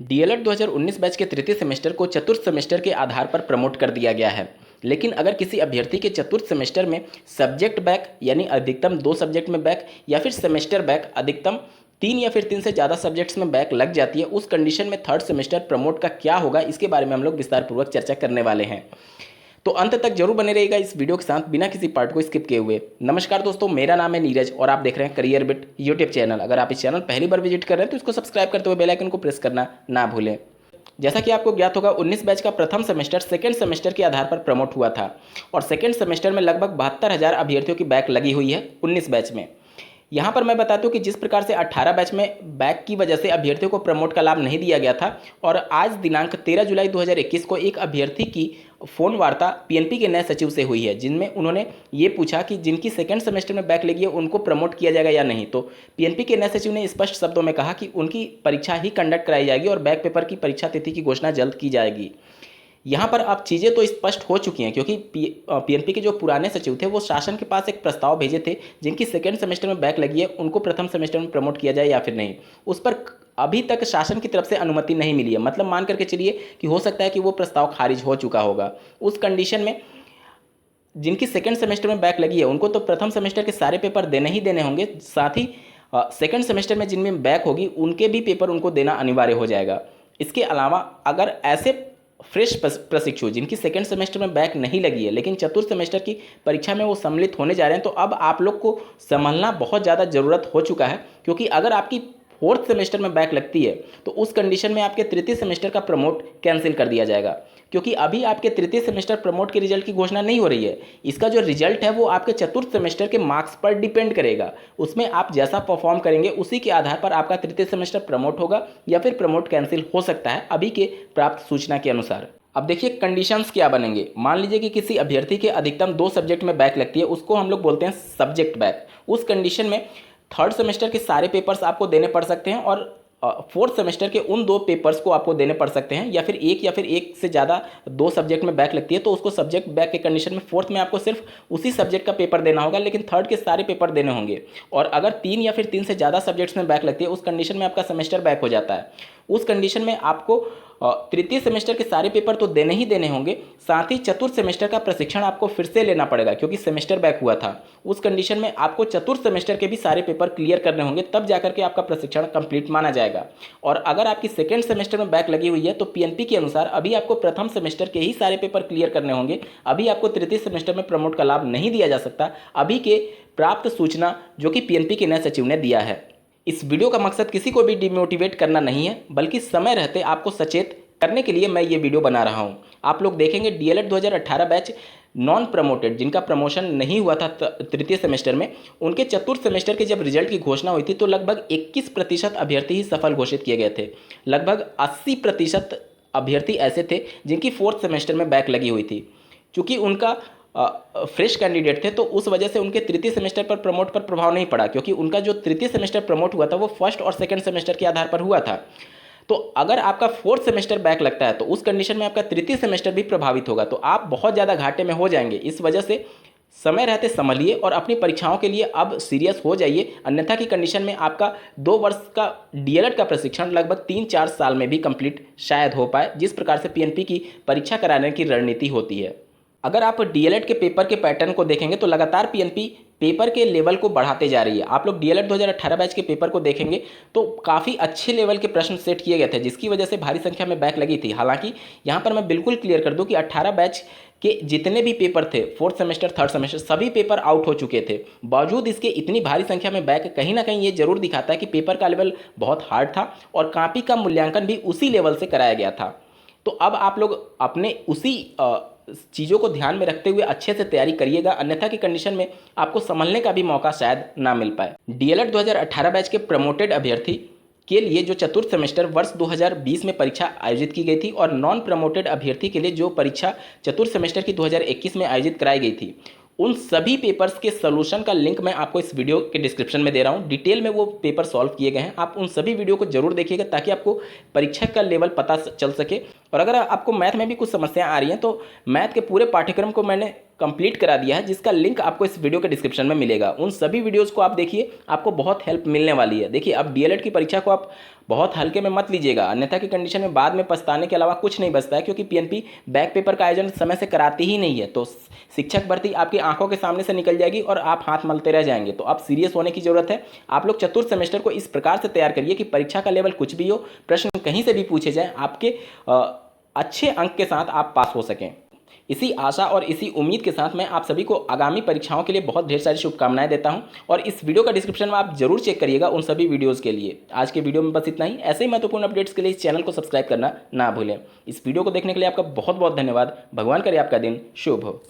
DElEd 2019 batch के तृतीय semester को चतुर्थ सेमेस्टर के आधार पर प्रमोट कर दिया गया है। लेकिन अगर किसी अभ्यर्थी के चतुर्थ सेमेस्टर में सब्जेक्ट बैक यानी अधिकतम 2 सब्जेक्ट में बैक या फिर सेमेस्टर बैक अधिकतम 3 या फिर 3 से ज़्यादा सब्जेक्ट्स में बैक लग जाती है, उस कंडीशन में थर्ड सेमेस्टर प्रमोट का क्या होगा, इसके बारे में हम लोग विस्तारपूर्वक चर्चा करने वाले हैं। तो अंत तक जरूर बने रहिएगा इस वीडियो के साथ बिना किसी पार्ट को स्किप किए हुए। नमस्कार दोस्तों, मेरा नाम है नीरज और आप देख रहे हैं करियर बिट यूट्यूब चैनल। अगर आप इस चैनल पहली बार विजिट कर रहे हैं तो इसको सब्सक्राइब करते हुए बेल आइकन को प्रेस करना ना भूलें। जैसा कि आपको ज्ञात होगा, 19 बैच का प्रथम सेमेस्टर सेकंड सेमेस्टर के आधार पर प्रमोट हुआ था और सेकंड सेमेस्टर में लगभग 72,000 अभ्यर्थियों की बैक लगी हुई है 19 बैच में। यहाँ पर मैं बताता हूँ कि जिस प्रकार से 18 बैच में बैक की वजह से अभ्यर्थियों को प्रमोट का लाभ नहीं दिया गया था और आज दिनांक 13 जुलाई 2021 को एक अभ्यर्थी की फोन वार्ता पीएनपी के नए सचिव से हुई है, जिनमें उन्होंने ये पूछा कि जिनकी सेकंड सेमेस्टर में बैक लगी है उनको प्रमोट किया जाएगा या नहीं। तो पीएनपी के नए सचिव ने स्पष्ट शब्दों में कहा कि उनकी परीक्षा ही कंडक्ट कराई जाएगी और बैक पेपर की परीक्षा तिथि की घोषणा जल्द की जाएगी। यहाँ पर अब चीज़ें तो स्पष्ट हो चुकी हैं, क्योंकि पीएनपी के जो पुराने सचिव थे वो शासन के पास एक प्रस्ताव भेजे थे जिनकी सेकंड सेमेस्टर में बैक लगी है उनको प्रथम सेमेस्टर में प्रमोट किया जाए या फिर नहीं। उस पर अभी तक शासन की तरफ से अनुमति नहीं मिली है, मतलब मान करके चलिए कि हो सकता है कि वो प्रस्ताव खारिज हो चुका होगा। उस कंडीशन में जिनकी सेकंड सेमेस्टर में बैक लगी है उनको तो प्रथम सेमेस्टर के सारे पेपर देने ही देने होंगे, साथ ही सेकंड सेमेस्टर में जिनमें बैक होगी उनके भी पेपर उनको देना अनिवार्य हो जाएगा। इसके अलावा अगर ऐसे फ्रेश प्रशिक्षु जिनकी सेकंड सेमेस्टर में बैक नहीं लगी है लेकिन चतुर्थ सेमेस्टर की परीक्षा में वो सम्मिलित होने जा रहे हैं, तो अब आप लोग को संभलना बहुत ज़्यादा ज़रूरत हो चुका है। क्योंकि अगर आपकी फोर्थ सेमेस्टर में बैक लगती है तो उस कंडीशन में आपके तृतीय सेमेस्टर का प्रमोट कैंसिल कर दिया जाएगा, क्योंकि अभी आपके तृतीय सेमेस्टर प्रमोट के रिजल्ट की घोषणा नहीं हो रही है। इसका जो रिजल्ट है वो आपके चतुर्थ सेमेस्टर के मार्क्स पर डिपेंड करेगा। उसमें आप जैसा परफॉर्म करेंगे उसी के आधार पर आपका तृतीय सेमेस्टर प्रमोट होगा या फिर प्रमोट कैंसिल हो सकता है, अभी के प्राप्त सूचना के अनुसार। अब देखिए कंडीशंस क्या बनेंगे। मान लीजिए कि किसी अभ्यर्थी के अधिकतम 2 सब्जेक्ट में बैक लगती है, उसको हम लोग बोलते हैं सब्जेक्ट बैक। उस कंडीशन में थर्ड सेमेस्टर के सारे पेपर्स आपको देने पड़ सकते हैं और फोर्थ सेमेस्टर के उन 2 पेपर्स को आपको देने पड़ सकते हैं, या फिर एक से ज़्यादा 2 सब्जेक्ट में बैक लगती है तो उसको सब्जेक्ट बैक के कंडीशन में फोर्थ में आपको सिर्फ उसी सब्जेक्ट का पेपर देना होगा, लेकिन थर्ड के सारे पेपर देने होंगे। और अगर 3 या फिर 3 से ज़्यादा सब्जेक्ट्स में बैक लगती है उस कंडीशन में आपका सेमेस्टर बैक हो जाता है। उस कंडीशन में आपको तृतीय सेमेस्टर के सारे पेपर तो देने ही देने होंगे, साथ ही चतुर्थ सेमेस्टर का प्रशिक्षण आपको फिर से लेना पड़ेगा क्योंकि सेमेस्टर बैक हुआ था। उस कंडीशन में आपको चतुर्थ सेमेस्टर के भी सारे पेपर क्लियर करने होंगे, तब जाकर के आपका प्रशिक्षण कंप्लीट माना जाएगा। और अगर आपकी सेकेंड सेमेस्टर में बैक लगी हुई है तो पीएनपी के अनुसार अभी आपको प्रथम सेमेस्टर के ही सारे पेपर क्लियर करने होंगे। अभी आपको तृतीय सेमेस्टर में प्रमोट का लाभ नहीं दिया जा सकता, अभी के प्राप्त सूचना जो कि पीएनपी के नए सचिव ने दिया है। इस वीडियो का मकसद किसी को भी डिमोटिवेट करना नहीं है, बल्कि समय रहते आपको सचेत करने के लिए मैं ये वीडियो बना रहा हूँ। आप लोग देखेंगे डीएलएड 2018 बैच नॉन प्रमोटेड जिनका प्रमोशन नहीं हुआ था तृतीय सेमेस्टर में, उनके चतुर्थ सेमेस्टर के जब रिजल्ट की घोषणा हुई थी तो लगभग 21% अभ्यर्थी ही सफल घोषित किए गए थे। लगभग 80% अभ्यर्थी ऐसे थे जिनकी फोर्थ सेमेस्टर में बैक लगी हुई थी। चूँकि उनका फ्रेश कैंडिडेट थे तो उस वजह से उनके तृतीय सेमेस्टर पर प्रमोट पर प्रभाव नहीं पड़ा, क्योंकि उनका जो तृतीय सेमेस्टर प्रमोट हुआ था वो फर्स्ट और सेकंड सेमेस्टर के आधार पर हुआ था। तो अगर आपका फोर्थ सेमेस्टर बैक लगता है तो उस कंडीशन में आपका तृतीय सेमेस्टर भी प्रभावित होगा, तो आप बहुत ज़्यादा घाटे में हो जाएंगे। इस वजह से समय रहते संभलिए और अपनी परीक्षाओं के लिए अब सीरियस हो जाइए, अन्यथा की कंडीशन में आपका 2 वर्ष का डीएलएड का प्रशिक्षण लगभग 3-4 साल में भी कंप्लीट शायद हो पाए, जिस प्रकार से पीएनपी की परीक्षा कराने की रणनीति होती है। अगर आप डीएलएड के पेपर के पैटर्न को देखेंगे तो लगातार पीएनपी पेपर के लेवल को बढ़ाते जा रही है। आप लोग डीएलएड 2018 बैच के पेपर को देखेंगे तो काफ़ी अच्छे लेवल के प्रश्न सेट किए गए थे, जिसकी वजह से भारी संख्या में बैक लगी थी। हालांकि यहाँ पर मैं बिल्कुल क्लियर कर दूं कि 18 बैच के जितने भी पेपर थे फोर्थ सेमेस्टर थर्ड सेमेस्टर सभी पेपर आउट हो चुके थे। बावजूद इसके इतनी भारी संख्या में बैक कहीं ना कहीं ये जरूर दिखाता है कि पेपर का लेवल बहुत हार्ड था और कॉपी का मूल्यांकन भी उसी लेवल से कराया गया था। तो अब आप लोग अपने उसी चीज़ों को ध्यान में रखते हुए अच्छे से तैयारी करिएगा, अन्यथा की कंडीशन में आपको संभलने का भी मौका शायद ना मिल पाए। डीएलएड 2018 बैच के प्रमोटेड अभ्यर्थी के लिए जो चतुर्थ सेमेस्टर वर्ष 2020 में परीक्षा आयोजित की गई थी और नॉन प्रमोटेड अभ्यर्थी के लिए जो परीक्षा चतुर्थ सेमेस्टर की 2021 में आयोजित कराई गई थी, उन सभी पेपर्स के सोल्यूशन का लिंक मैं आपको इस वीडियो के डिस्क्रिप्शन में दे रहा हूँ। डिटेल में वो पेपर सॉल्व किए गए हैं, आप उन सभी वीडियो को जरूर देखिएगा ताकि आपको परीक्षा का लेवल पता चल सके। और अगर आपको मैथ में भी कुछ समस्याएं आ रही हैं तो मैथ के पूरे पाठ्यक्रम को मैंने कंप्लीट करा दिया है, जिसका लिंक आपको इस वीडियो के डिस्क्रिप्शन में मिलेगा। उन सभी वीडियोस को आप देखिए, आपको बहुत हेल्प मिलने वाली है। देखिए, अब डीएलएड की परीक्षा को आप बहुत हल्के में मत लीजिएगा, अन्यथा की कंडीशन में बाद में पछताने के अलावा कुछ नहीं बचता है, क्योंकि पीएनपी बैक पेपर का आयोजन समय से कराती ही नहीं है। तो शिक्षक भर्ती आपकी आंखों के सामने से निकल जाएगी और आप हाथ मलते रह जाएंगे। तो आप सीरियस होने की जरूरत है। आप लोग चतुर्थ सेमेस्टर को इस प्रकार से तैयार करिए कि परीक्षा का लेवल कुछ भी हो, प्रश्न कहीं से भी पूछे जाएं, आपके अच्छे अंक के साथ आप पास हो सकें। इसी आशा और इसी उम्मीद के साथ मैं आप सभी को आगामी परीक्षाओं के लिए बहुत ढेर सारी शुभकामनाएं देता हूं, और इस वीडियो का डिस्क्रिप्शन में आप जरूर चेक करिएगा उन सभी वीडियोस के लिए। आज के वीडियो में बस इतना ही। ऐसे ही महत्वपूर्ण अपडेट्स के लिए इस चैनल को सब्सक्राइब करना ना भूलें। इस वीडियो को देखने के लिए आपका बहुत बहुत धन्यवाद। भगवान करे आपका दिन शुभ हो।